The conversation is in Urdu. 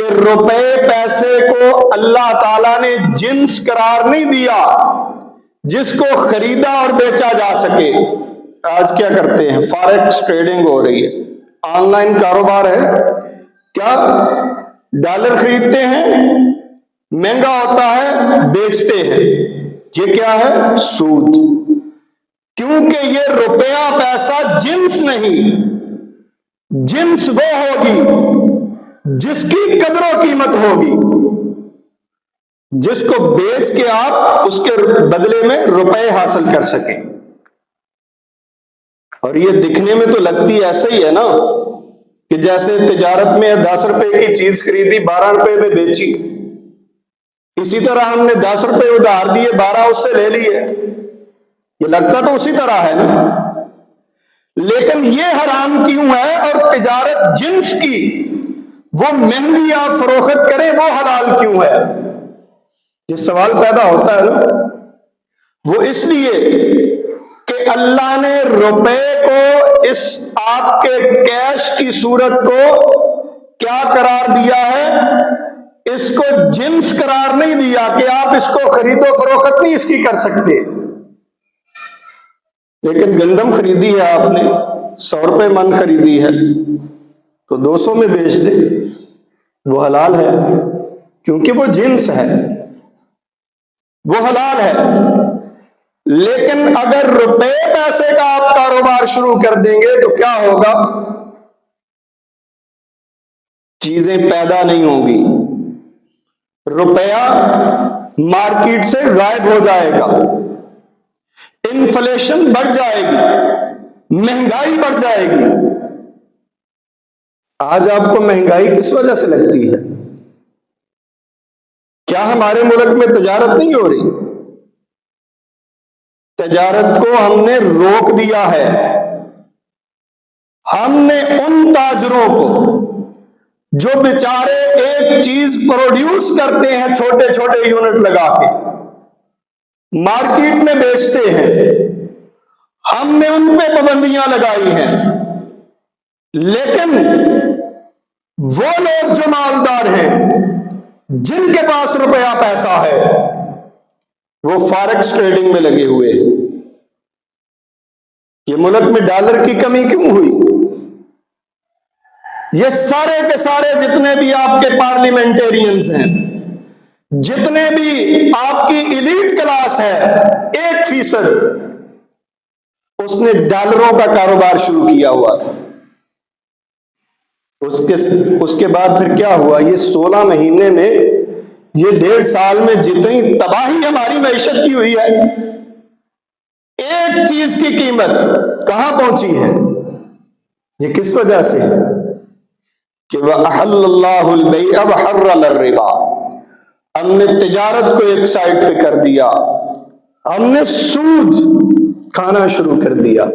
کہ روپے پیسے کو اللہ تعالیٰ نے جنس قرار نہیں دیا جس کو خریدا اور بیچا جا سکے۔ آج کیا کرتے ہیں؟ فاریکس ٹریڈنگ ہو رہی ہے، آن لائن کاروبار ہے، کیا ڈالر خریدتے ہیں، مہنگا ہوتا ہے بیچتے ہیں، یہ کیا ہے؟ سود۔ کیونکہ یہ روپیہ پیسہ جنس نہیں، جنس وہ ہوگی جس کی قدر و قیمت ہوگی، جس کو بیچ کے آپ اس کے بدلے میں روپے حاصل کر سکیں۔ اور یہ دکھنے میں تو لگتی ایسا ہی ہے نا کہ جیسے تجارت میں 10 روپے کی چیز خریدی 12 روپے میں بیچی، اسی طرح ہم نے 10 روپے ادھار دیے 12 اس سے لے لیے، یہ لگتا تو اسی طرح ہے نا۔ لیکن یہ حرام کیوں ہے اور تجارت جنس کی وہ مہنگی آپ فروخت کریں وہ حلال کیوں ہے؟ یہ سوال پیدا ہوتا ہے نا۔ وہ اس لیے کہ اللہ نے روپے کو، اس آپ کے کیش کی صورت کو کیا قرار دیا ہے؟ اس کو جنس قرار نہیں دیا کہ آپ اس کو خرید و فروخت نہیں اس کی کر سکتے۔ لیکن گندم خریدی ہے آپ نے، 100 روپے من خریدی ہے تو 200 میں بیچ دے، وہ حلال ہے کیونکہ وہ جنس ہے، وہ حلال ہے۔ لیکن اگر روپے پیسے کا آپ کاروبار شروع کر دیں گے تو کیا ہوگا؟ چیزیں پیدا نہیں ہوں گی، روپیہ مارکیٹ سے غائب ہو جائے گا، انفلیشن بڑھ جائے گی، مہنگائی بڑھ جائے گی۔ آج آپ کو مہنگائی کس وجہ سے لگتی ہے؟ کیا ہمارے ملک میں تجارت نہیں ہو رہی؟ تجارت کو ہم نے روک دیا ہے۔ ہم نے ان تاجروں کو جو بیچارے ایک چیز پروڈیوس کرتے ہیں چھوٹے چھوٹے یونٹ لگا کے مارکیٹ میں بیچتے ہیں، ہم نے ان پہ پابندیاں لگائی ہیں۔ لیکن وہ لوگ جو مالدار ہیں، جن کے پاس روپیہ پیسہ ہے، وہ فاریکس ٹریڈنگ میں لگے ہوئے ہیں۔ یہ ملک میں ڈالر کی کمی کیوں ہوئی؟ یہ سارے کے سارے جتنے بھی آپ کے پارلیمنٹیرینز ہیں، جتنے بھی آپ کی ایلیٹ کلاس ہے، 1% اس نے ڈالروں کا کاروبار شروع کیا ہوا تھا۔ اس کے بعد پھر کیا ہوا؟ یہ 16 مہینے میں، یہ 1.5 سال میں جتنی تباہی ہماری معیشت کی ہوئی ہے، ایک چیز کی قیمت کہاں پہنچی ہے؟ یہ کس وجہ سے ہے؟ کہ وَأَحَلَّ اللَّهُ الْبَيْعَ وَحَرَّمَ الرِّبَا، ہم نے تجارت کو ایک سائڈ پہ کر دیا، ہم نے سود کھانا شروع کر دیا۔